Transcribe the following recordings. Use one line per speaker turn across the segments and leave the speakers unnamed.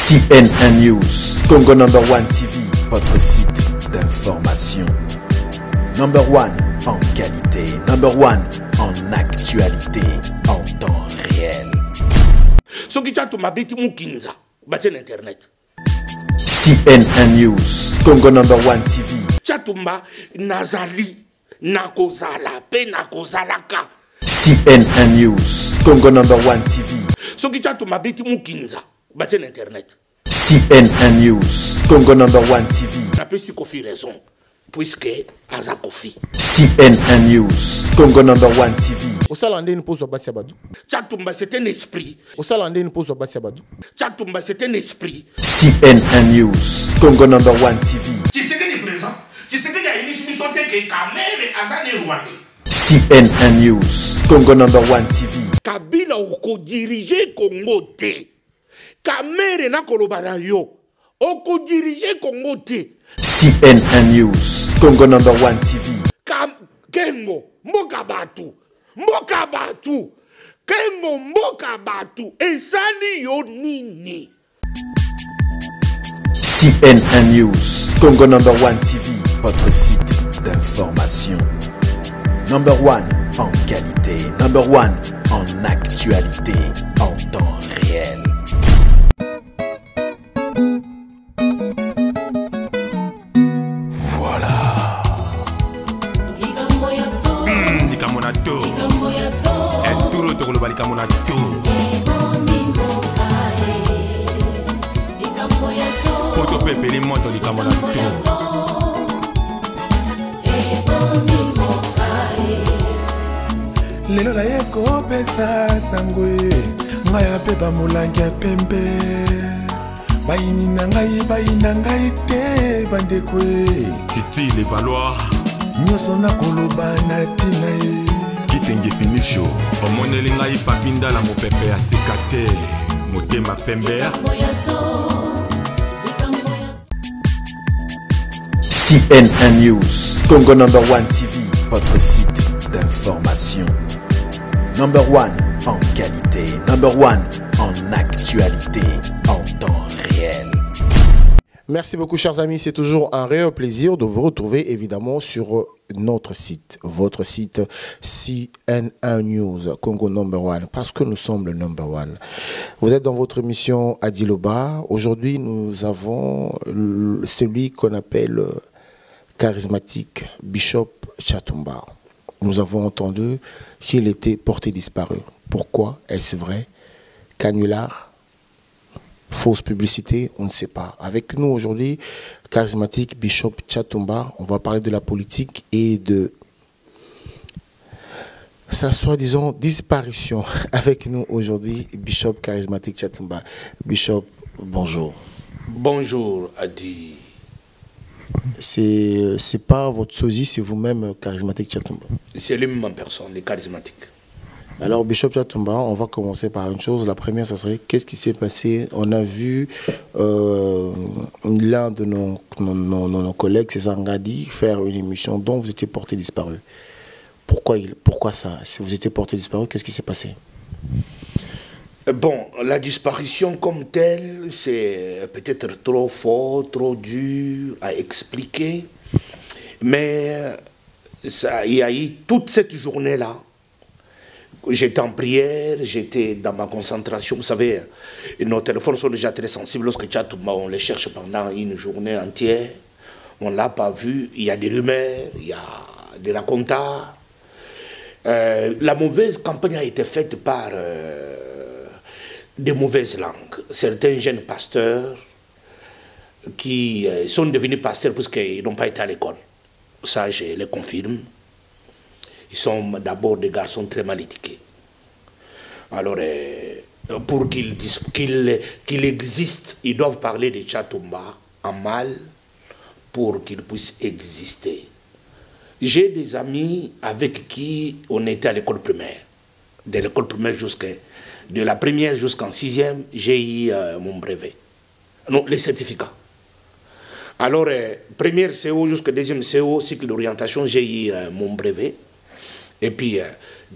CNN News, Congo number 1 TV, votre site d'information. Number 1 en qualité, number 1 en actualité, en temps réel.
Ce qui t'a tout m'habite mon kinza, bâti l'internet.
CNN News, Congo number 1 TV.
Chatumba Nazali, Nakozala, Pe Nakozalaka.
CNN News, Congo number 1 TV.
Ce qui t'a tout m'habite mon kinza, bâti l'internet.
CNN News, Congo number 1 TV.
N'a pas su Kofi raison, puisque Aza Kofi.
CNN News, Congo number 1 TV.
Au Salandé, nous posons Bassi Abadou.
Chatumba, c'est un esprit.
Au Salandé, nous posons Bassi Abadou.
Chatumba, c'est un esprit.
CNN News, Congo number 1 TV.
Tu sais que les présents, tu sais qu'il y a une émission que Kamere Azane Rwandais.
CNN News, Congo number 1 TV.
Kabila oko diriger Congo te. Kamere na kolobana yo. Oko diriger Congo te.
CNN News, Congo number 1 TV.
Kengo, mboka batu. Mboka batu. Kengo mboka batu. Esali yo nini.
CNN News, Congo number 1 TV, votre site d'information. Number 1 en qualité, number 1 en actualité, en temps réel.
Voilà. Likamonato. Et tout le tour, likamonato. Poto pepe les motos likamonato.
Lelo la yeko pesa sangwe ngaya pepa molangi ya pembe bayini na ngai te bandekwe
Titi les Valois
nyoso na koloba na tina ye
kitenge finisho omoneli ngai papinda la mopepe ya sikate motema pembe
CNN News, Congo number 1 TV, votre site d'information. Number 1 en qualité, number 1 en actualité, en temps réel.
Merci beaucoup, chers amis. C'est toujours un réel plaisir de vous retrouver, évidemment, sur notre site, votre site CNN News, Congo number 1, parce que nous sommes le number 1. Vous êtes dans votre émission Adiloba. Aujourd'hui, nous avons celui qu'on appelle charismatique Bishop Chatumba. Nous avons entendu qu'il était porté disparu. Pourquoi? Est-ce vrai? Canular? Fausse publicité? On ne sait pas. Avec nous aujourd'hui, charismatique Bishop Chatumba. On va parler de la politique et de sa soi-disant disparition. Avec nous aujourd'hui, Bishop charismatique Chatumba. Bishop, bonjour.
Bonjour, Adi.
C'est pas votre sosie, c'est vous-même, charismatique Chatumba.
C'est lui-même en personne, les charismatiques.
Alors, Bishop Chatumba, on va commencer par une chose. La première, ça serait qu'est-ce qui s'est passé? On a vu l'un de nos collègues, César Ngadi, faire une émission dont vous étiez porté disparu. Pourquoi ça? Si vous étiez porté disparu, qu'est-ce qui s'est passé?
Bon, la disparition comme telle, c'est peut-être trop fort, trop dur à expliquer. Mais il y a eu toute cette journée-là. J'étais en prière, j'étais dans ma concentration. Vous savez, nos téléphones sont déjà très sensibles. Lorsque on les cherche pendant une journée entière, on ne l'a pas vu. Il y a des rumeurs, il y a des racontats. La mauvaise campagne a été faite par des mauvaises langues. Certains jeunes pasteurs qui sont devenus pasteurs parce qu'ils n'ont pas été à l'école. Ça, je le confirme. Ils sont d'abord des garçons très mal éduqués. Alors, pour qu'il existe, ils doivent parler de Chatumba en mal pour qu'il puisse exister. J'ai des amis avec qui on était à l'école primaire. De l'école primaire de la première jusqu'en 6e, j'ai eu mon brevet. Non, les certificats. Alors, première CO jusqu'au deuxième CO, cycle d'orientation, j'ai eu mon brevet. Et puis,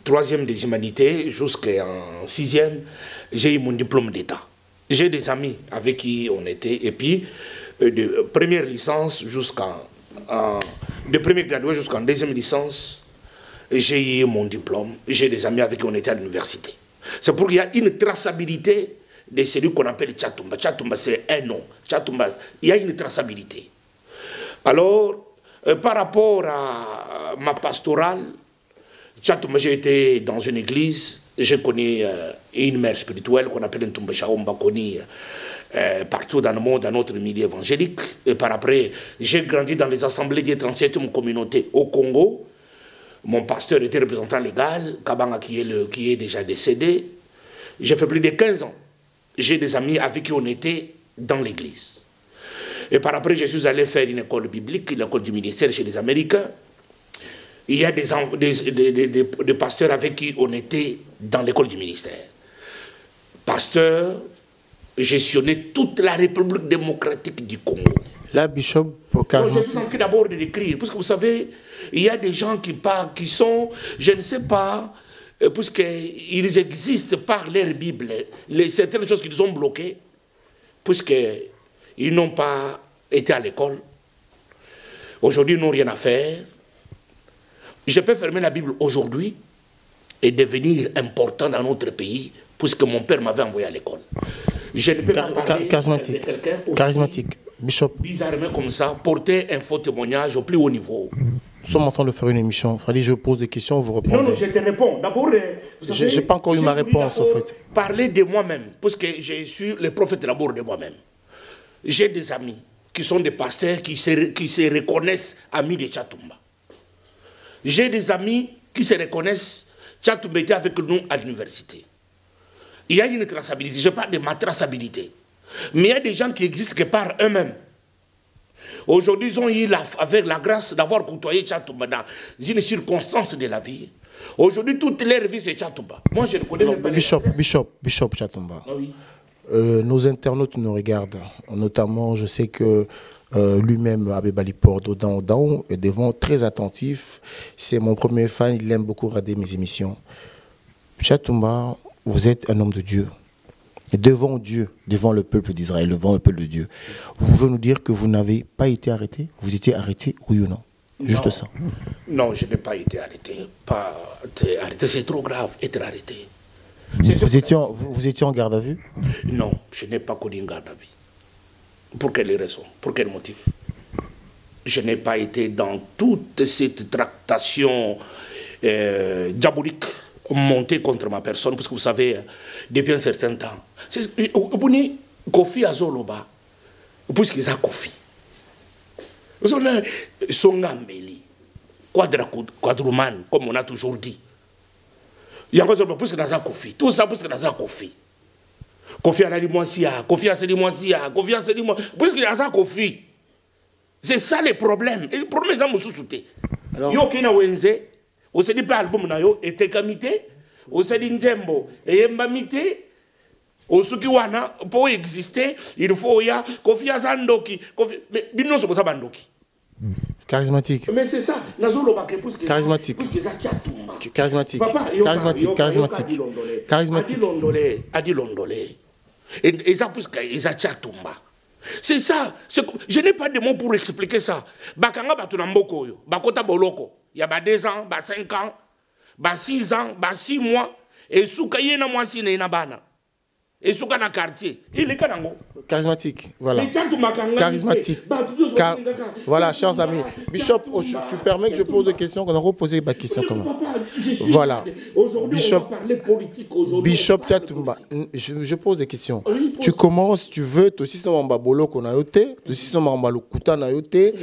troisième des humanités, jusqu'en 6e, j'ai eu mon diplôme d'État. J'ai des amis avec qui on était, et puis de première licence de premier gradué jusqu'en deuxième licence, j'ai eu mon diplôme. J'ai des amis avec qui on était à l'université. C'est pour qu'il y a une traçabilité de celui qu'on appelle Tchatumba. Tchatumba, c'est un nom. Tchatumba, il y a une traçabilité. Alors, par rapport à ma pastorale, Tchatumba, j'ai été dans une église, j'ai connu une mère spirituelle qu'on appelle Ntumba Shaomba, connue partout dans le monde, dans notre milieu évangélique. Et par après, j'ai grandi dans les assemblées des 37e communautés au Congo. Mon pasteur était représentant légal, Kabanga qui est déjà décédé. J'ai fait plus de 15 ans. J'ai des amis avec qui on était dans l'église. Et par après, je suis allé faire une école biblique, l'école du ministère chez les Américains. Il y a des pasteurs avec qui on était dans l'école du ministère. Pasteur, gestionner toute la République démocratique du Congo.
La Bishop,
je suis en train d'abord de l'écrire, parce que vous savez, il y a des gens qui parlent, qui sont, je ne sais pas, puisqu'ils existent par leur Bible, certaines choses qu'ils ont bloquées, puisqu'ils n'ont pas été à l'école. Aujourd'hui, ils n'ont rien à faire. Je peux fermer la Bible aujourd'hui et devenir important dans notre pays, puisque mon père m'avait envoyé à l'école. Je ne peux pas parler de quelqu'un
charismatique. Bishop.
Bizarrement comme ça, porter un faux témoignage au plus haut niveau.
Nous sommes en train de faire une émission. Freddy, je pose des questions, vous répondez.
Non, je te réponds. D'abord,
je n'ai pas encore eu ma réponse, en fait.
Parler de moi-même, parce que je suis le prophète d'abord de moi-même. J'ai des amis qui sont des pasteurs qui se reconnaissent amis de Tchatumba. J'ai des amis qui se reconnaissent, Tchatumba était avec nous à l'université. Il y a une traçabilité, je parle de ma traçabilité. Mais il y a des gens qui existent que par eux-mêmes. Aujourd'hui, ils ont eu avec la grâce d'avoir côtoyé Tchatumba dans une circonstance de la vie. Aujourd'hui, toute leur vie, c'est Tchatumba. Moi, je le connais.
Bishop Tchatumba.
Ah oui.
Nos internautes nous regardent. Notamment, je sais que lui-même, Abébali Porto, est devant très attentif. C'est mon premier fan, il aime beaucoup regarder mes émissions. Tchatumba, vous êtes un homme de Dieu. Et devant Dieu, devant le peuple d'Israël, devant le peuple de Dieu, vous pouvez nous dire que vous n'avez pas été arrêté? Vous étiez arrêté, oui ou non? Juste
non.
Ça.
Non, je n'ai pas été arrêté. Arrêté, c'est trop grave, être arrêté.
Vous étiez en garde à vue?
Non, je n'ai pas connu une garde à vue. Pour quelle raison? Pour quel motif? Je n'ai pas été dans toute cette tractation diabolique montée contre ma personne, parce que vous savez, depuis un certain temps, Kofi Azoloba, puisqu'ils ont Kofi. Songambeli, quadruman, comme on a toujours dit. Il y a un peu plus que dans un Kofi. Tout ça, plus que dans un Kofi. Kofi a dit moi si, Kofi a dit moi si, Kofi a dit moi. Plus que dans un Kofi. C'est ça le problème. Et le problème, c'est que vous avez yo kina wenze, vous avez dit album na yo, et tekamite, vous avez dit njembo, et mbamite, Osuki wana, pour exister, il faut ya Kofi a zandoki, mais bino so ça bandoki.
Charismatique.
Mais c'est ça.
Charismatique. Charismatique. Charismatique.
Adi Londolé. Et ça, puisqu'ils ont Tchatumba. C'est ça. Je n'ai pas de mots pour expliquer ça. Bakanga batunamboko yo. Bakota boloko. Il y a 2 ans, 5 ans, 6 ans, 6 mois. Et souka yena mwasi na inabana. Et souka na quartier. Il est kanango.
Charismatique, voilà. Charismatique. Voilà, chers amis. Bishop, tu permets que je pose des questions, qu'on a reposé ma question comment? Voilà. Bishop Tchatumba, je pose des questions. Tu commences, tu veux, tu système en babolo qu'on a yoté, tu système en balokuta na yoté,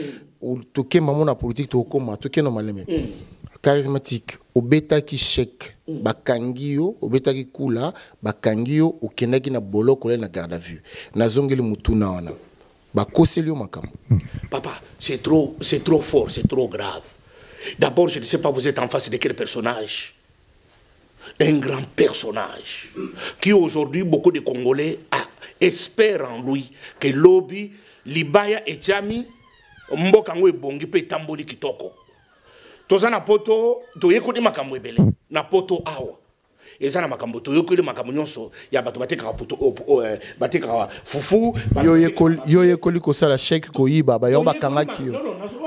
ou toke maman na politique to koma, toke no maleme. Charismatique, obeta ki chèque, bakangio, obeta ki kula, bakangio, okenaki na bolo kole na garde à vue. Na zongeli mutuna wana. Bakoselio makam.
Papa, c'est trop fort, c'est trop grave. D'abord, je ne sais pas, vous êtes en face de quel personnage? Un grand personnage qui aujourd'hui, beaucoup de Congolais espèrent en lui que Lobi, Libaya et Tiami, Mbokango et Bongi pe tamboli kitoko. Toza na poto, toyekoni makambo ebele, na poto awa. eza na makambo toyokeli makambo nyonso ya bato batekaka poto batekaka fufu
yo yekoli kosala chèque koyiba ba yo bakangaki yo.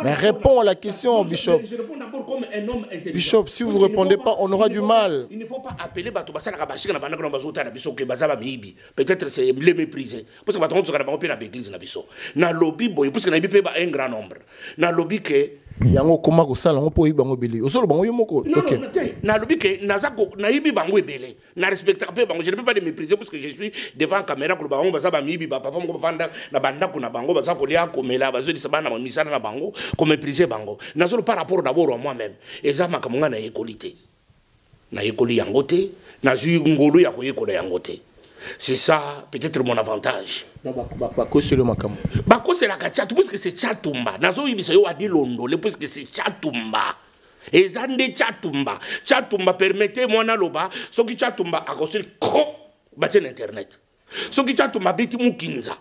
Mais réponds à la question, Bishop.
Je réponds d'abord comme un homme intelligent.
Bishop, si vous ne répondez pas, on aura du mal.
Il ne faut pas appeler bato basala ka bashika na banaka na bazota na biso ke bazaba mibi. Peut-être c'est les mépriser. Parce que bato on tsaka na bango pe na église na biso. Na lobby boy parce que na bipe ba un grand nombre. Na lobby ke
yango koma ko sala ngo po yiba ngo bele. Osolo bango yo moko.
OK. Na lobby ke nazako na yibi bango ebele. Na respecte pe bango, je ne peux pas les mépriser parce que je suis devant caméra ko bango bazaba mibi ba papa ngo bafanda na banda ko na bango bazako lia ko mela bazo di sabana na misana na bango ko mépriser bango. Nazolo par rapport d'abord à moi-même. Eza makamunga na écolité. Na écoli yangote, na zui ngolo ya ko yekola yangote. C'est ça peut-être mon avantage.
Bako c'est le makam.
Bako c'est la kachatu parce que c'est chatumba. Nazo yibisa yo adi londo le parce que c'est chatumba. Ezande chatumba. Chatumba permettez-moi na loba soki chatumba akosel ko batin internet. Soki chatumba beti mukinza.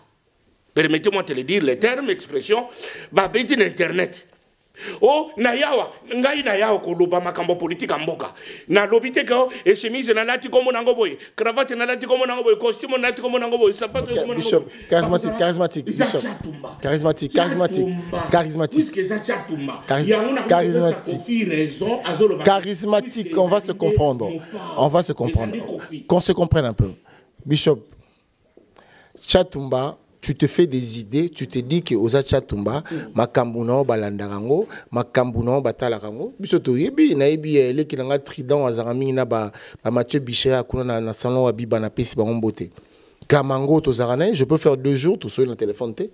Permettez-moi de le dire les termes expressions ba beti internet. Oh na yawa ngai na yawa ko loba makambo politique amboka na lobite ko e chemise na lati komo nango boy cravate na lati komo nango boy costume na lati komo nango boy sapato komo nango
Bishop charismatique Bishop charismatique
puisque ça chatumba
charismatique on va se comprendre qu'on se comprenne un peu Bishop chatumba. Tu te fais des idées, tu te dis que oza chatumba, makambuno balandarango, makambuno batalarango. Bisoto yebi na yebi ele kinanga trident azarami na ba Mathieu Bichet akuna na salon wa biba na pesi ba ngombote. Kamango to zarana, je peux faire 2 jours tout seul dans le téléphone té.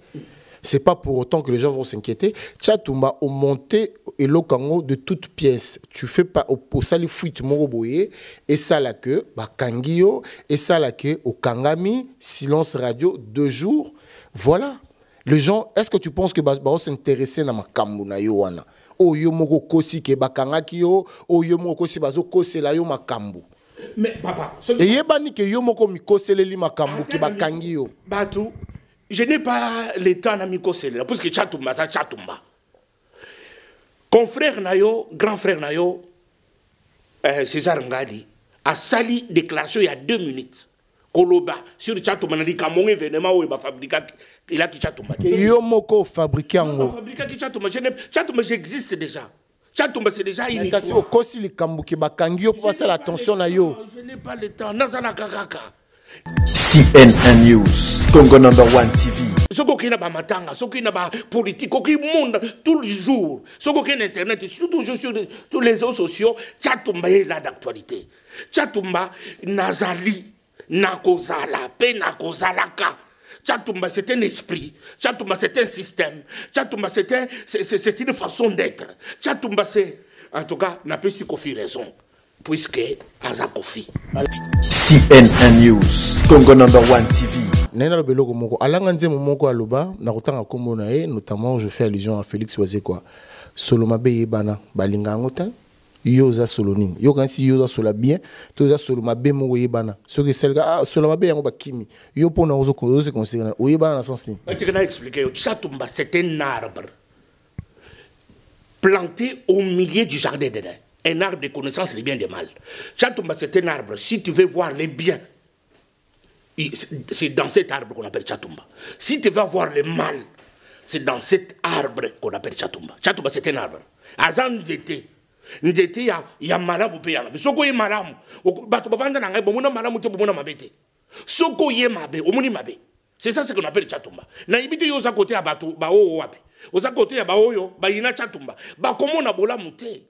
C'est pas pour autant que les gens vont s'inquiéter. Chatumba au monté et lokango de toutes pièces. Tu fais pas au sali fuite moroboye et ça la que ba kangio et ça la que au kangami silence radio 2 jours. Voilà. Les gens, est-ce que tu penses que ba s'intéresser na makambu na yo wana? O yo moko kosi ke bakangaki yo, o yo moko kosi bazo kosela yo makambu.
Mais papa,
et yebani ke yo moko mikoseleli makambu ke bakangi yo.
Batu je n'ai pas le temps à m'icosser parce que chatumba ça chatumba. Confrère nayo, grand frère nayo, César Ngadi a sali déclaration il y a 2 minutes. Koloba sur chatumba na di kamon événement où il va fabriquer il a qui chatumba.
Yo moko fabriquer ngo.
Fabriquer qui chatumba, chatumba j'existe déjà. Chatumba c'est déjà une histoire.
Kasi okosi li kambuki bakangi yo pour passer l'attention na yo.
Je n'ai pas le temps. Nazala kakaka.
CNN News, Congo #1 TV.
Soko kina ba matanga, soko kina ba politique, qui monde tous les jours. Soko kina internet, surtout sur tous les réseaux sociaux, chatumba est là d'actualité. Chatumba nazali, nakozala, pe nakozalaka. Chatumba c'est un esprit, Chatumba c'est un système, Chatumba c'est une façon d'être. Chatumba c'est, en tout cas, n'a pas su Kofi raison, puisque Aza Kofi.
CNN News, Congo #1 TV.
Nena lobeloko moko alanga nzemo moko aloba na kotanga kombo na ye, notamment je fais allusion à Félix Wazekwa. Soloma be yebana balinga ngota yo za soloni yo kansi yo za sola bien to za soloma be moko yebana ce que selga soloma be yango bakimi yo pona ozo ko se considérer o yebana na sens ni.
Tu peux expliquer Chatumba c'est un arbre planté au milieu du jardin d'Éden. Un arbre de connaissance des biens et des mal. Chatumba c'est un arbre. Si tu veux voir les biens, c'est dans cet arbre qu'on appelle Chatumba. Si tu veux voir le mal, c'est dans cet arbre qu'on appelle Chatumba. Chatumba c'est un arbre. Azan nzete. Nzete ya malamu pe yana. Soko ye malamu. Bato bavanda na ngai bomuna malamu te bomuna mabete. Soko ye mabe, omuni mabe. C'est ça ce qu'on appelle Chatumba. Na ibite yo za côté ya bato ba o wapi. Oza côté ya ba oyo ba ina Chatumba. Ba komona bola mute.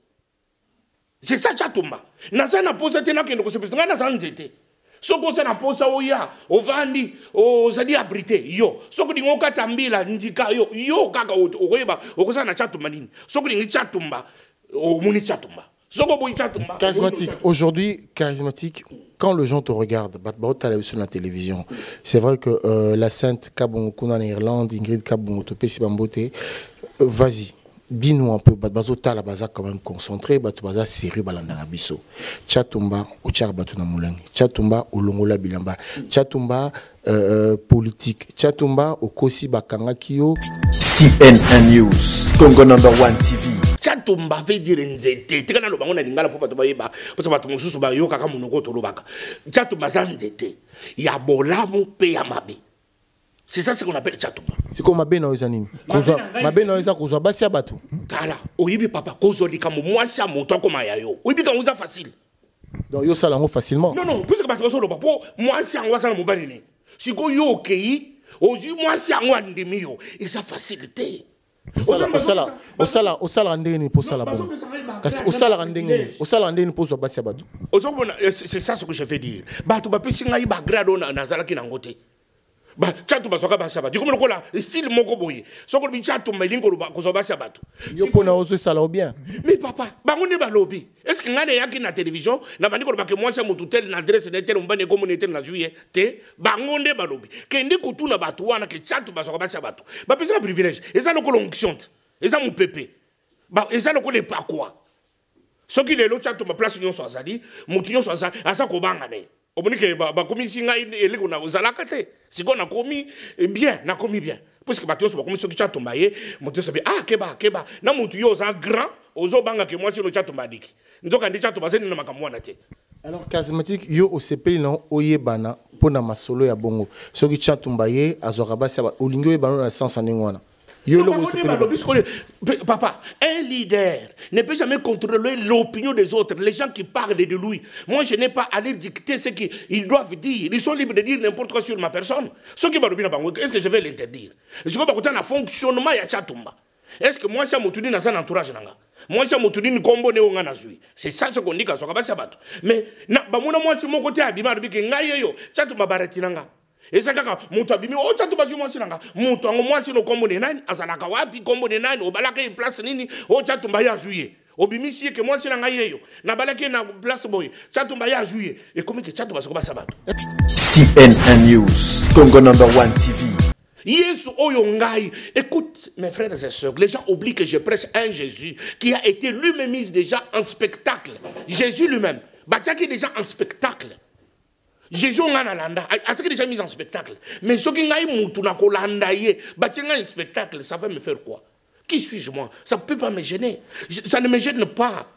C'est ça Chatumba. Nazana posa tena kendo ko sepisa ngana sanzete. Soko sana posa oya, ovandi, ozadi abrité yo. Soko dingo katambila ndika yo kaka okoyeba okosana Chatumba nini. Soko dingi Chatumba, omuni Chatumba. Soko boy Chatumba.
Charismatique. Aujourd'hui, charismatique, quand les gens te regardent, sur la télévision, c'est vrai que la sainte Kabongo Kuna en Irlande, Ingrid Kabongo Topesi Bambote, vas-y. Dis-nous un peu, bazo tala baza quand même concentré, baza sérieux balandara biso. Chatumba au charbatuna mulangi, Chatumba au longola bilamba, Chatumba politique, Chatumba au kosi bakanga kiyo.
CNN News, Congo #1 TV.
Chatumba veut dire nzete. Tika na lobango na lingala po bato bayeba. Parce que bato mosusu ba yo kaka monoko to lobaka. Chatumba za nzete. Ya bolamu pe ya mabe. C'est ça ce qu'on appelle Chatumba.
C'est comme mabe na ozanini. Mabe na oza kozwa basi ya bato.
Tala, oyibi papa kozo likamo mwasi ya moto koma ya yo. Oyibi ka uza facile.
Donc yo salango facilement.
Non, puisque bato baso loba po mwasi yango asala mobali ne. Siko yo okei, ozi mwasi yango andimi yo. Et ça facilité.
Osala ndeni pour sala bon. Kasi osala ndeni pour zo basi ya bato.
C'est ça ce que je veux dire. Bato ba pesi ngai ba grado na zala ki nangote. Ba chatu ba soka basi ya bato. Comme lokola style moko boye. Soko bi chatu melingo ko zo basi ya bato.
Yo pona ozo sala bien.
Mais papa, bangonde ba lobi. Est-ce que ngane yaki na télévision na bandiko ba ke mwasi mutu tel na adresse na tel mbane communauté na juillet te bangonde ba lobi. Kende kutuna bato wana ke chatu ba soka basi ya bato. Ba pesi privilège. Eza lokolo onction. Eza mu pepe. Ba eza lokolo pa quoi. Soki lelo chatu ma place nyonso azali, mutu nyonso azali, asa ko banga ne. Obonike ba komi singa eleko na ozalaka te. Siko na komi bien, na komi bien. Parce que bato nyonso ba komi soki chatu mbaye, mutu sabi keba. Na mutu yo za grand, ozo banga ke mwasi no chatu mbadiki. Nzoka ndi chatu bazeni na makamwa na te.
Alors charismatique yo osepeli na oyebana pona masolo ya bongo. Soki chatu mbaye azora basi ba olingo yebana na sens anengwana.
Papa, un leader ne peut jamais contrôler l'opinion des autres, les gens qui parlent de lui. Moi, je n'ai pas à leur dicter ce qu'ils doivent dire. Ils sont libres de dire n'importe quoi sur ma personne. Est-ce que je vais l'interdire? Je vais pas un fonctionnement ya Chatumba. Est-ce que moi, je suis dans un entourage? Moi, je suis combo néo-ganazui. C'est ça ce qu'on dit quand on va. Mais, moi, je suis mon côté abîmé, Chatumba baratinanga. Et ça kaka mutu abimi o chatu bazu mwasi nanga mutu ango mwasi no kombo ne nani azalaka wapi kombo ne nani obalaka e place nini o chatu mba ya juillet obimi sie ke mwasi nanga yeyo na balaka na place boy chatu mba ya juillet et comme que chatu basoko basabato
CNN News Congo number 1 TV.
Yesu oyo ngai. Écoute mes frères et sœurs, les gens oublient que je prêche un Jésus qui a été lui-même mis déjà en spectacle. Jésus lui-même batiaki déjà en spectacle. Jésus a déjà mis en spectacle. Mais ce qui est en spectacle, ça va me faire quoi? Qui suis-je moi? Ça ne peut pas me gêner. Ça ne me gêne pas.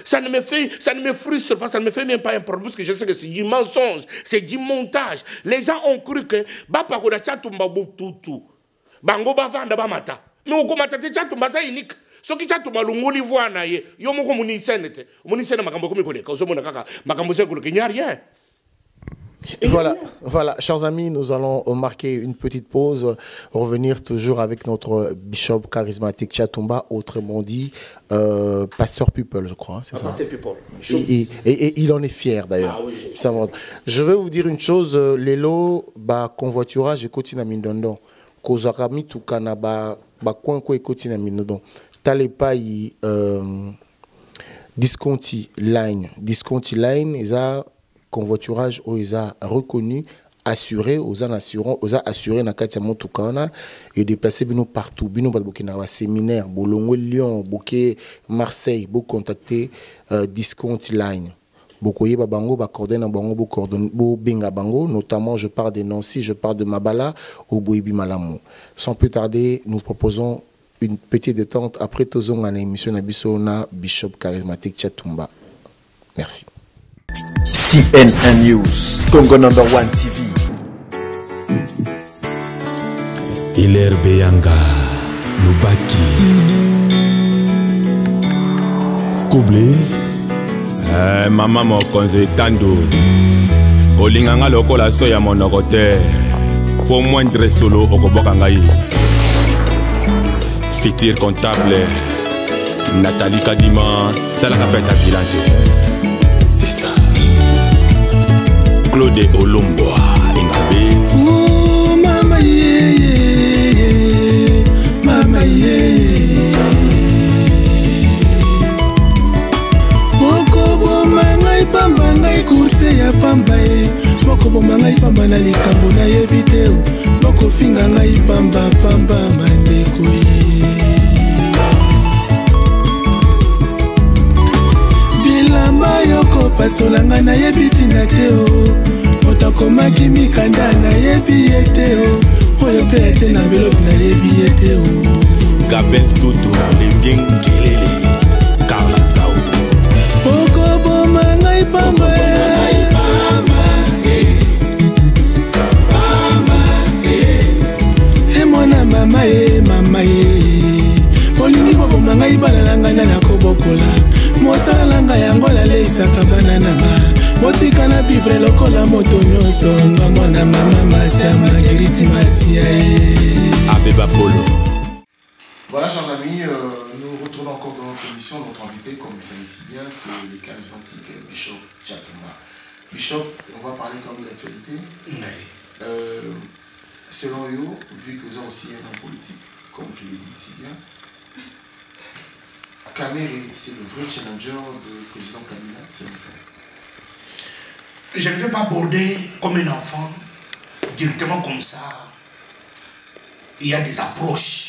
Ça ne me frustre pas. Ça ne me fait même pas un problème parce que je sais que c'est du mensonge, c'est du montage. Les gens ont cru que Bapakoda Chatumba Tutu, Bango Bavanda Bamata. Mais au Komata Chatumba, c'est unique. Ce qui est tout malungoli voit naïe, yomoko munisenete, munisena makambo komi koneka, osomona kaka makambo sekulu qu'il n'y a rien.
Voilà, chers amis, nous allons marquer une petite pause, revenir toujours avec notre bishop charismatique Chatumba, autrement dit, Pasteur People, je crois. C'est ça.
Pasteur People.
Et il en est fier d'ailleurs. Ah, oui. Je vais vous dire une chose, Lelo, convoiturage et continue à Mindondo. Kozakami Tukana, coin et continue à Mindondo. Talepa, Disconti Line, ils ont convoiturage où ils ont reconnu, assuré, aux assuré na katia motukana et déplacé bino partout, bino balbokina séminaire, Bolongo Lyon, Boké Marseille, bo contacter Discount Line. Bokoye babango ba coordonner bango bo coordonner bo benga bango, notamment je parle de Nancy, je parle de Mabala au Boibi Malamu. Sans plus tarder, nous proposons une petite détente après tozong à l'émission Nabisona Bishop charismatique Chatumba. Merci.
CNN News, Congo number 1 TV.
Hilaire Beyanga, Lubaki, Koublé, Maman Mokonze Tando, Kolinganga lokola soya monokote, pour moindre solo Okobokangaï, Fitir comptable, Nathalie Kadima, Salakapeta Bilante. Claude Olomboa, Ingabe.
Oh, mama ye, mama ye. Moko bo mangai pamba ngai kurse ya pamba ye. Moko bo mangai pamba na likambo na ye video. Moko finga ngai pamba mandeko ye. Bilamba yoko pasolanga na ye bitina teo. Motakomaki mikanda na yebi eteo. Oyo pete na velope na yebi eteo.
Gabens Tutu, Levien Kelele.
ngai bana langa na kobokola mosala langa yango laleisaka bana nanga motika na vivre lokola moto nyonso nga mwana mama Masia Marguerite Masia
Abeba Polo.
Voilà, chers amis, nous retournons encore dans notre émission. Notre invité, comme vous savez si bien, c'est le charismatique Bishop Jackimba. Bishop, on va parler quand même de l'actualité. Selon vous, vu que vous êtes aussi un homme politique, comme tu le dis si bien, Kamere, c'est le vrai challenger du président Kabila, c'est le cas.
Je ne vais pas aborder comme un enfant, directement comme ça. Il y a des approches.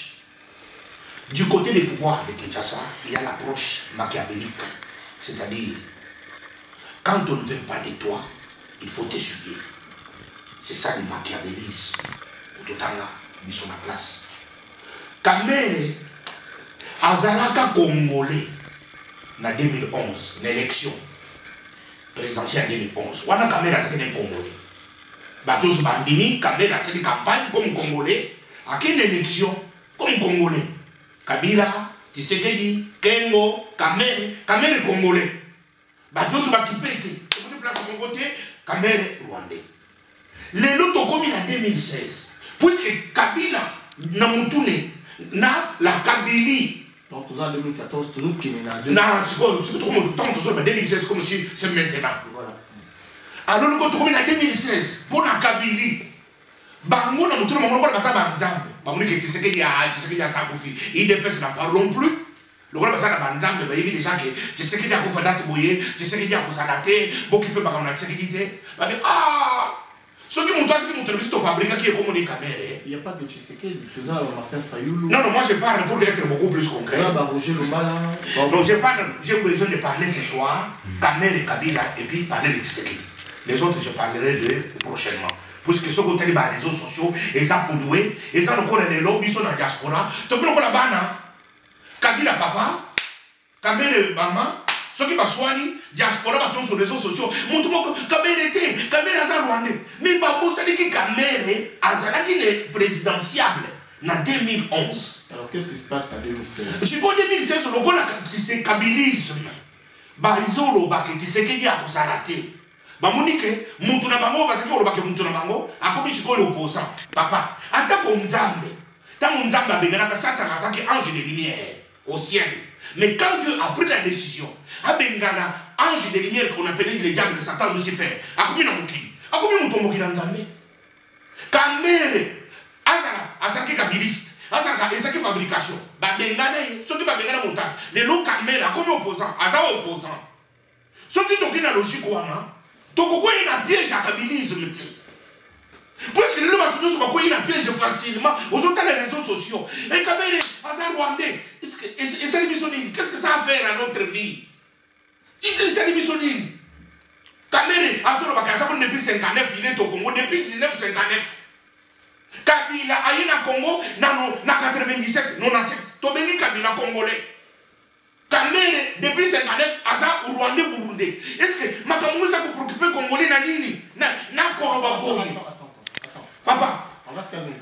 Du côté des pouvoirs de Kinshasa, il y a l'approche machiavélique. C'est-à-dire, quand on ne veut pas de toi, il faut t'essuyer. C'est ça le machiavélisme. Tout le temps là, ils sont en place. Kamere, Azalaka Congolais, en 2011, l'élection présidentielle en 2011. Wana Kamere, c'est un Congolais. Batos Bandini, Kamere, c'est une campagne comme Congolais. À quelle élection comme Congolais? Kabila, Tshisekedi, Kengo, Kamere Congolais. Batos Bakipete, c'est une place à mon côté, Kamere Rwandais. Les lots commis en 2016. Puisque Kabila, Namutune, na la Kabylie.
Donc, tout ça en 2014, toujours qui est en 2016.
Non, c'est trop longtemps, toujours en 2016, comme si c'est maintenant.
Voilà.
Alors, nous avons en 2016, pour la Kabylie. Bango, nous avons tout le monde, nous avons passé à Banzambe. Bango, qui Tshisekedi a Sakoufi. Il dépêche, n'en parlons plus. Le rôle de la Banzambe, il y a des gens qui Tshisekedi a Koufa date bouillé, Tshisekedi a Koufa date, beaucoup de gens qui ont Tshisekedi. Ah! Ceux qui m'ont dit que nous fabriqué qui est comme des caméras.
Il n'y a pas de Tshisekedi, faisant Martin Fayoulou.
Non, non, moi je parle pour être beaucoup plus concret. Donc j'ai besoin de parler ce soir, Kamere Kabila, et puis parler de Tshisekedi. Les autres, je parlerai de prochainement. Puisque ce côté des réseaux sociaux, ils ont pollué, ils ont encore les lobbies, ils sont dans la diaspora. Donc nous avons la Kabila papa, Kamere maman. Ceux qui soignent, diaspora sur les réseaux sociaux, montrent que Kamere était, Kamere Azar Rwandais. Mais Babou, c'est qui Kamere Azar qui est présidentiable en 2011.
Alors qu'est-ce qui se passe en 2016?
Je suis en 2016, c'est kabilisme. Baizolo, Tshisekedi a consalaté. Bamonike, Moutouna Bango, parce que Moutouna Bango, a commis ce qu'on est opposant. Papa, en tant qu'Onzambe, tant qu'Onzambe a béni, Satan qui ange de lumière au ciel. Mais quand Dieu a pris la décision, à Bengala, ange de lumière qu'on appelait les diables de Satan, Lucifer, a commis dans mon qui? A commis mon tombeau qui dans Zambé. Kamere, Azaki Kabiliste, Azaki fabrication, Bengala, ceux qui Bengala montage, les lots Kamere, a commis opposant, Azava opposant. Ceux qui ont la logique, Tokoko il a un piège à Kabilisme. Puisque le matin, il a un piège facilement aux autres réseaux sociaux. Et Kamere, Azar Rwandais, qu'est-ce que ça a à faire à notre vie? C'est l'émission. Kamere, Azor Bakasa, depuis 59, il est au Congo, depuis 1959. Kabila, Aïna Congo, na 97, non à 7. Tobeni Kabila Congolais. Kamere, depuis 59, Azar Rwandais Burundais. Est-ce que Makamou ça vous préoccupe Congolais na nini? Na Koroba Bori.
Attends.
Papa.
On va se calmer.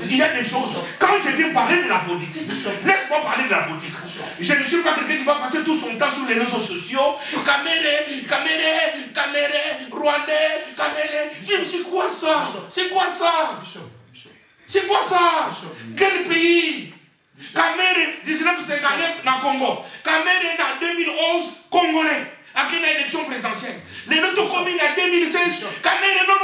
Il y a des choses. Quand je viens parler de la politique, laisse-moi parler de la politique. Je ne suis pas quelqu'un qui va passer tout son temps sur les réseaux sociaux. Kamere, Rwandais, Kamere. Je me suis quoi ça? C'est quoi ça? C'est quoi ça? Quel pays? Kamere, 1959, na Congo. Kamere, en 2011, Congolais. À qui a élection présidentielle. Les autres communes en 2016, Kamere, non.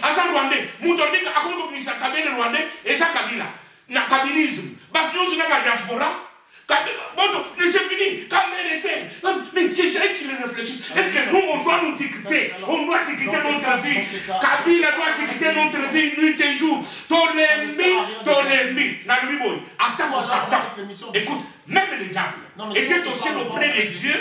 Azar Rwandais. Moutondi, à quoi on ça Kamere Rwandais et ça Kabila. Na Kabilisme. Bakion sur la diaspora. Bon, c'est fini. Kamere était. Mais c'est juste qu'ils réfléchissent. Est-ce que nous, on doit nous dicter? On doit dicter notre vie. Kabila doit dicter notre vie nuit et jour. Ton ennemi. Dans le Bible, attaque au Satan. Écoute, même les diables étaient aussi auprès de Dieu.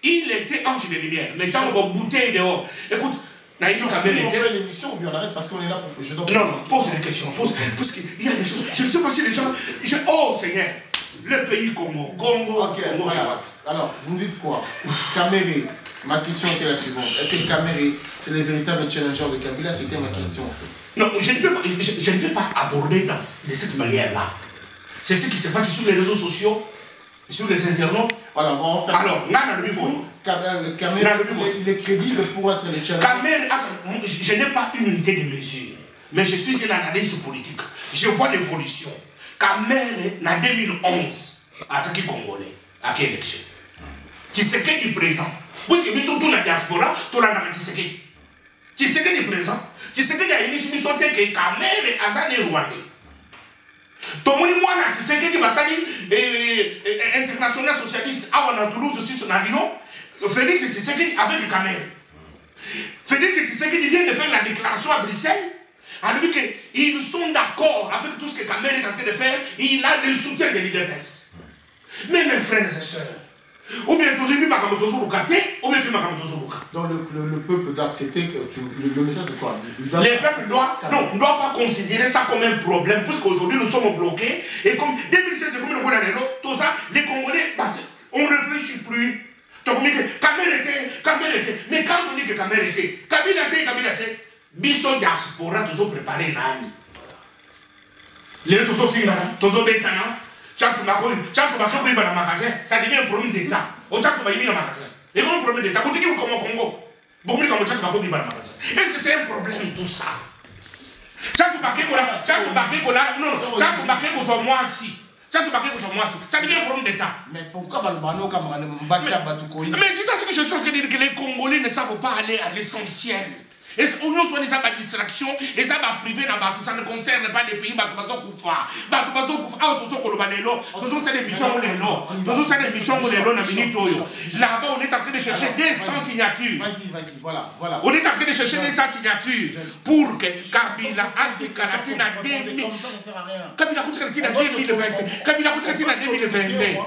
Il était ange de lumière. Mais quand on bouteille dehors, écoute, on fait
l'émission ou bien on arrête parce qu'on est là pour.
Non, pose des questions. Parce qu'il y a des choses. Je ne sais pas si les gens. Oh Seigneur, le pays Congo.
Ok, voilà. Alors, vous me dites quoi? Kamere, ma question était la suivante. Est-ce que Kamere, c'est le véritable challenger de Kabila? C'était ma question en fait.
Non, je ne vais pas aborder de cette manière-là. C'est ce qui se passe sur les réseaux sociaux, sur les internautes.
Voilà, on va faire
alors,
il est crédible pour être le challenge.
Je n'ai pas une unité de mesure, mais je suis une analyse politique. Je vois l'évolution. Kamere, en 2011, à ce qui est congolais, à quelle élection? Tshisekedi est présent. Vous savez, surtout dans la diaspora, tout le monde a Tshisekedi. Tshisekedi est présent. Tshisekedi a initié une sorte que Kamere a zane Rwandais. Tout le monde a Tshisekedi basali international socialiste à Toulouse aussi son avion. Félix Tshisekedi avec Kamere. Félix Tshisekedi vient de faire la déclaration à Bruxelles. Alors qu'ils sont d'accord avec tout ce que Kamere est en train de faire, il a le soutien de l'IDPS. Mais mes frères et sœurs, ou bien tous les
donc le peuple doit accepter que le message c'est quoi?
Les peuples ne doivent pas considérer ça comme un problème, puisqu'aujourd'hui nous sommes bloqués. Et comme 2016, c'est comme le tout ça, les Congolais, on ne réfléchit plus. Kamere était, mais quand on dit que Kamere était, Kabila était. Biso diaspora toujours préparé nani. Les toujours finara, toujours bétana. Chaque magasin, ça devient un problème d'État. Au chaque magasin, magasin. Et comment un problème d'État? Vous dites que comme au Congo, vous dites comme chaque magasin. Est-ce que c'est un problème tout ça? Chaque magasin, moi aussi. Ça devient un problème d'État.
Mais pourquoi
mais c'est ça ce que je suis en train de dire, que les Congolais ne savent pas aller à l'essentiel. Et on soit des distractions, et ça va priver là-bas, ça ne concerne pas des pays, là-bas on est en train de chercher des 100 signatures.
Voilà.
On est en train de chercher des 100 signatures pour que Kabila anti-Karatina 2000. Kabila anti-Karatina 2020. Kabila anti-Karatina 2022.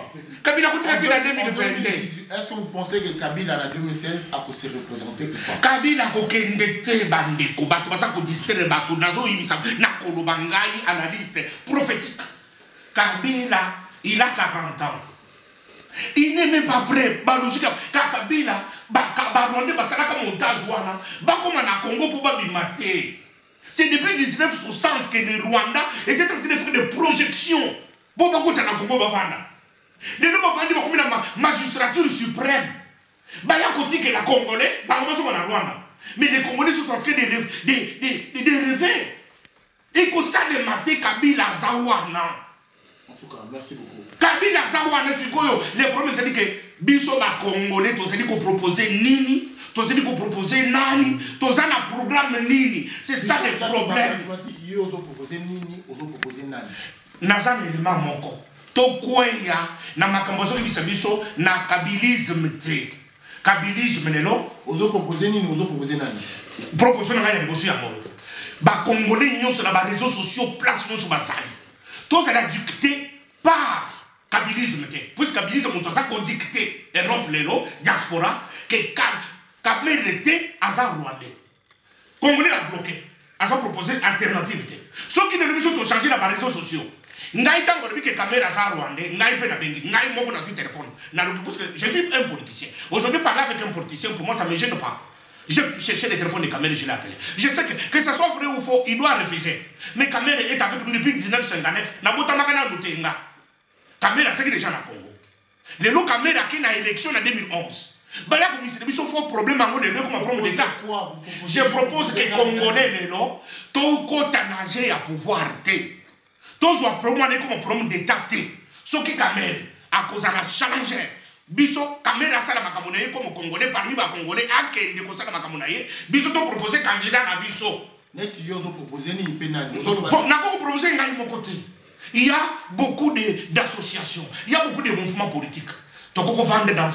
Kabila anti-Karatina 2022.
Est-ce que vous pensez que Kabila en 2016 a pu se représenter ou pas?
Kabila kokendete bandeko bato basa ko distraire bato nazo yibisa na koloba ngai analyste prophétique. Kabila il a 40 ans. Il n'est même pas prêt. Balojika Kabila Rwanda basalaka montage wana bakoma na Congo pour babimate. C'est depuis 1960 que le Rwanda était en train de faire des projections. Bon bakota na Congo bavanda. Les gens bavandi bakomi na magistrature suprême. Baya koti que la Congolais bakomaso na Rwanda. Mais les Congolais sont en train de rêver. Et que ça de mater Kabila Zawana.
En tout cas, merci beaucoup.
Kabila Zawana, les problèmes c'est que biso ba Congolais, tous ceux qui proposer nini, tous ceux qui proposer nani, tous un programme nini. C'est ça le problème.
Ils ont proposé nini, ils ont proposé nani.
Nazan élément moko. Tokweya na makambozo biso na kabilisme te. Kabilisme lelo,
ils ont proposé nini, ils ont proposé nani.
Proposition na ya bosu ya moro. Ba Congolais nyonso na ba réseaux sociaux place nyonso basali. Tout ça est dicté par Kabilisme. Puisque Kabilisme, on a dicté Europe, diaspora, que Kabila était à Rwandais. Congolais a bloqué. A proposé alternative. Ceux qui ne le sont changés dans les réseaux sociaux. Ngai tango que Kabila a Rwandais, ngai pe na bengi, ngai moko na sur téléphone. Je suis un politicien. Aujourd'hui, parler avec un politicien, pour moi, ça ne me gêne pas. Je cherchais les téléphones de Kamere, je l'ai appelé. Je sais que ce soit vrai ou faux, il doit refuser. Mais Kamere est avec nous depuis 1959. Kamere a séqué les gens à Congo. Les lots Kamere qui a élection en 2011. Baya comme ils sont fort problème en de comme un problème d'État. Je propose que les Congolais, les lots, tout côté nager à pouvoir té. Tout soit problème comme un problème d'État té. Ce qui Kamere, à cause de la challenger. Biso Kamera sala makamonaye comme Congolais parmi les Congolais akende ko sala makamonaye biso to proposer candidat na biso
neti yozo proposer ni penani
na ko proposer ngai mon côté. Il y a beaucoup d'associations, il y a beaucoup de mouvements politiques. Donc on va dans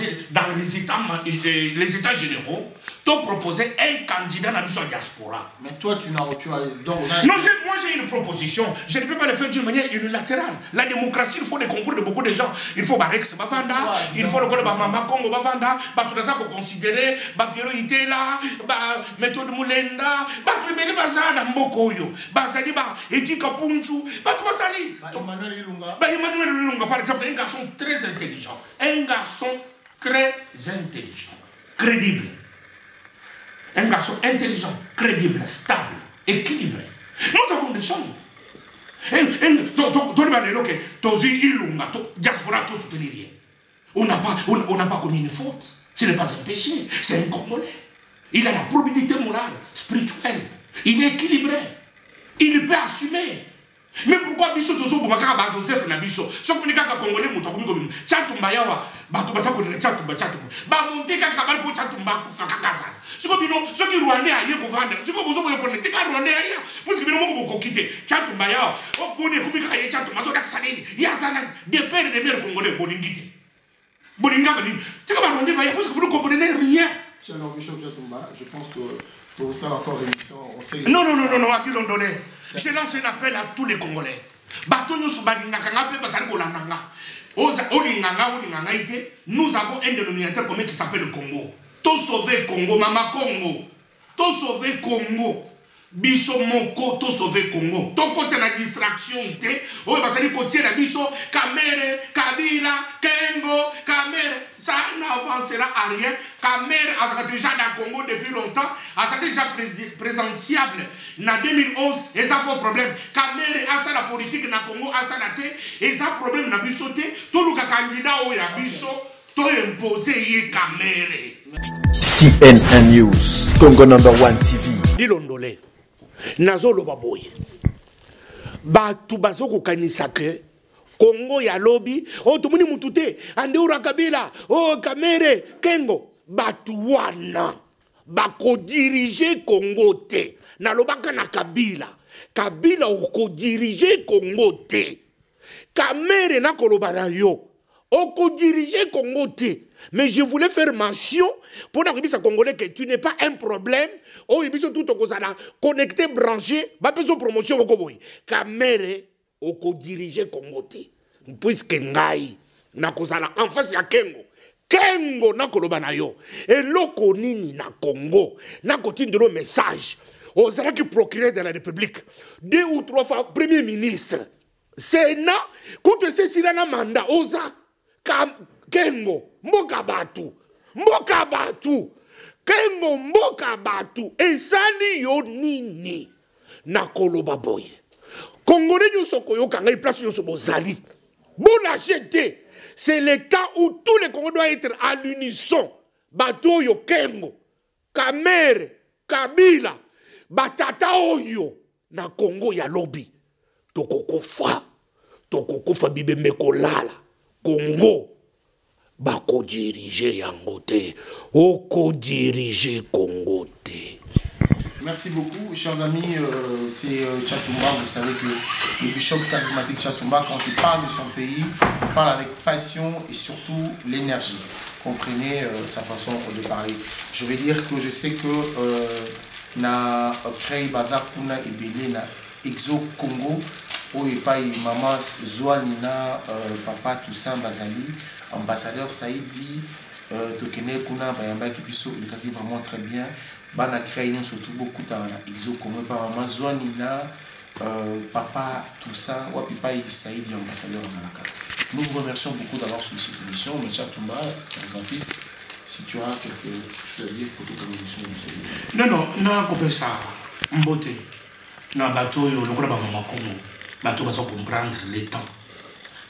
les états généraux, tu proposer un candidat dans la diaspora.
Mais toi tu n'as donc
non, moi j'ai une proposition. Je ne peux pas le faire d'une manière unilatérale. La démocratie, il faut des concours de beaucoup de gens. Il faut Barex Bavanda, il faut le Mama Congo Bavanda, Baturaza pour considérer, Bapiroïté là, méthode Moulenda, Batubeli Bazana Mbokoyo, Bazali Etika Punchu, Batubasali. Emmanuel Ilunga, par exemple, un garçon très intelligent. Un garçon très intelligent, crédible. Un garçon intelligent, crédible, stable, équilibré. Nous avons des gens. Dans diaspora tout soutenir. On n'a pas commis une faute. Ce n'est pas un péché. C'est un Congolais. Il a la probabilité morale, spirituelle. Il est équilibré. Il peut assumer. Mais pourquoi biso tozo pour makaka Joseph na biso so ko nika Congolais muto ko mi chatumba yawa bato basa ko le chatumba ba monte ka kabal po chatumba ku faka kasa siko bino so ki Rwanda aye ko vanda siko bozo ko pone tika Rwanda aye parce que bino moko ko kite chatumba yawa o bone ku bika aye chatumba so dakasa nini ya sana de père de mère Congolais boningite boninga ni tika ba Rwanda aye parce que vous ne comprenez rien.
Cher Bishop Chatumba, je pense que pour ça encore émission, on sait.
Non, à qui l'on donnait. Je lance un appel à tous les Congolais. Nous avons un dénominateur commun qui s'appelle le Congo. Tout sauver Congo, Mama Congo. Tout sauver Congo. Biso moko to sauver Congo. Ton côté la distraction était. Oh parce que côté la biso Kamere, Kabila, Kengo, Kamere, ça n'avancera à rien. Kamere a déjà dans Congo depuis longtemps, a déjà présentiable. En 2011, et ça fait problème. Kamere a ça la politique na Congo a ça la tête, et ça problème na biso té. Tout le candidat au ya biso to imposer yé Kamere.
CNN News, Congo #1 TV.
Dilondolé. Nazolo baboy batu bazoko kanisa ke Congo ya lobby o tumuni mutute ande ura Kabila o Kamere Kengo batu wana bako diriger Congo te na lobaka na Kabila oko diriger Congo te Kamere na koloba na yo oko diriger Congo te. Mais je voulais faire mention pour dire à Congolais que tu n'es pas un problème. Oh, il faut tout connecté, branché, pas besoin de promotion. Kamere, oko diriger Congo. Puisque ngai, na kozala en face ya Kengo. Kengo na koloba na yo. Et loko nini na Congo. Na continue le message. Ozala qui procureur de la République. 2 ou 3 fois Premier ministre. Sénat, quand c'est si na mandat, oza. Kengo, mboka batu, Kengo mboka batu, esali yo nini, na koloba boye. Congolais nyonso koyoka ngai place nyonso bozali. Bon acheter, c'est le temps où tous les Congolais doivent être à l'unisson. Bato yo Kengo, Kamere, Kabila, batata oyo, na Congo ya lobby. Tokokofa bibe mekolala, Congo. Bako diriger yango te, oko diriger Congo te.
Merci beaucoup, chers amis. C'est Chatumba. Vous savez que le bishop charismatique Chatumba, quand il parle de son pays, il parle avec passion et surtout l'énergie. Comprenez sa façon de parler. Je vais dire que je sais que na créé Baza Kuna Ebele na Exo Congo, où il paye maman Zoanina, papa Toussaint Bazali. Ambassadeur Saïdi, Tokene Kuna Bayamba qui puisse le vraiment très bien. Bana créé surtout beaucoup dans l'exo comme par maman Zoanina, papa Toussaint, Wapipa Saïdi, ambassadeur Zalaka. Nous vous remercions beaucoup d'avoir suivi cette émission. Mais Chatumba, charismatique, si tu as quelque chose à dire pour toute l'émission.
Non, non, ça, mbote. Na bateau, le gros maman Congo. Bateau va comprendre les temps.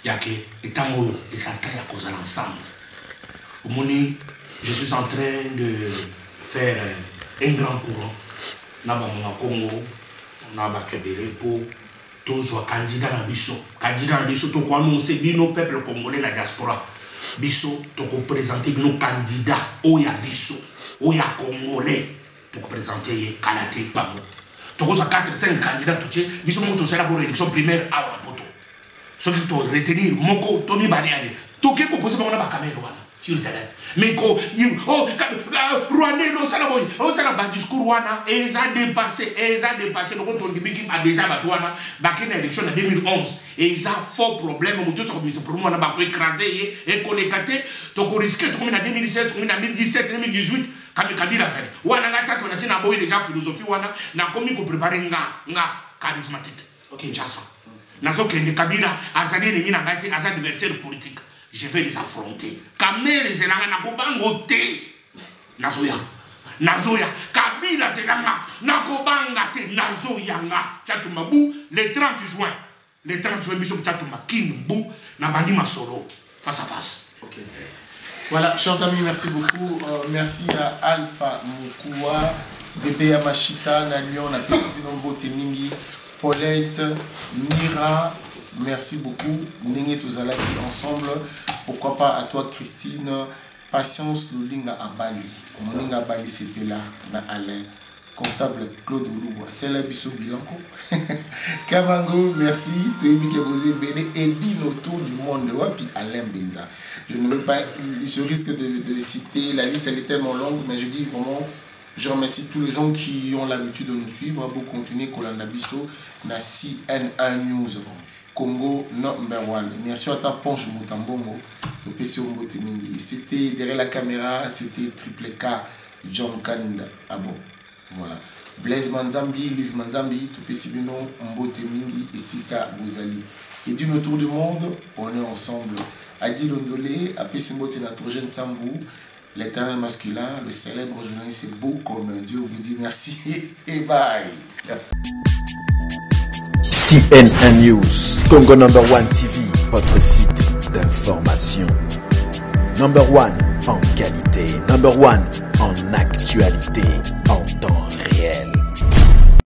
Yake etango et ça traîne à cause de l'ensemble. Au moni, je suis en train de faire un grand courant. Naba mona Congo, naba Kebele pour tous les candidats dans biso. Candidats dans biso, to ko annoncer bino peuple congolais na diaspora. Biso to ko présenter bino candidat oya biso, oya congolais to ko présenter Kalaté Bango. To ko 4-5 candidats tout biso mo to sera pour élection primaire à la poto. Ce qu'il faut retenir, Moko, Tony Bariade, Toké proposé par la caméra sur le terrain. Mais oh, Rwandais, ça n'a discours, et ça a dépassé, le compte de Biki a déjà battu, Bakin élection en 2011, et ça a fort problème, pour moi, on a écrasé et collecté, donc on risque de tomber en 2016, 2017, 2018. Kabila Zali. Wana ngata on a sina boy déjà philosophie wana na komi ko préparer nga charismatique. OK, Kinshasa. Nazo kende Kabila azali ni mina ngati azali adversaire politique. Je vais les affronter. Kamere zelanga na kobango te. Nazoya Kabila zelanga na kobanga te nazoya nga. Chatumabu le 30 juin. le temps jouer biso tchatuma Kinbu na bandi masolo face à face.
Ok. Voilà, chers amis, merci beaucoup. Merci à Alpha Mukua, Bébé Yamashita, Nalion, na Pesipino Temingi, Paulette, Mira, merci beaucoup. Ninge Tuzalaki ensemble. Pourquoi pas à toi, Christine. Patience, Lulinga Abali. Moninga Abali, c'était là, na Alain. Comptable Claude Oulouboua. C'est là, Bissot Bilanco. Kamango, merci. Toyemi Kebosé Béné. Et dit autour du monde. Puis Alain Benza. Je ne veux pas, je risque de citer, la liste elle est tellement longue, mais je dis vraiment, je remercie tous les gens qui ont l'habitude de nous suivre. Pour continuer, Kolanda Bisso, na CN1 News, Congo number one. Merci à ta Ponche Moutambongo, c'était derrière la caméra, c'était Triple K, John Kaninda. Ah bon, voilà. Blaise Manzambi, Liz Manzambi, Topesibino, Mbote Mingi et Sika Bouzali. Et d'une autour du monde, on est ensemble. Adi Londolé, Apesimote Natrogène Sambou, l'éternel masculin, le célèbre journaliste, c'est beau comme Dieu vous dit merci et bye.
CN1 News, Congo number one TV, votre site d'information. Number one en qualité, number one en actualité, en temps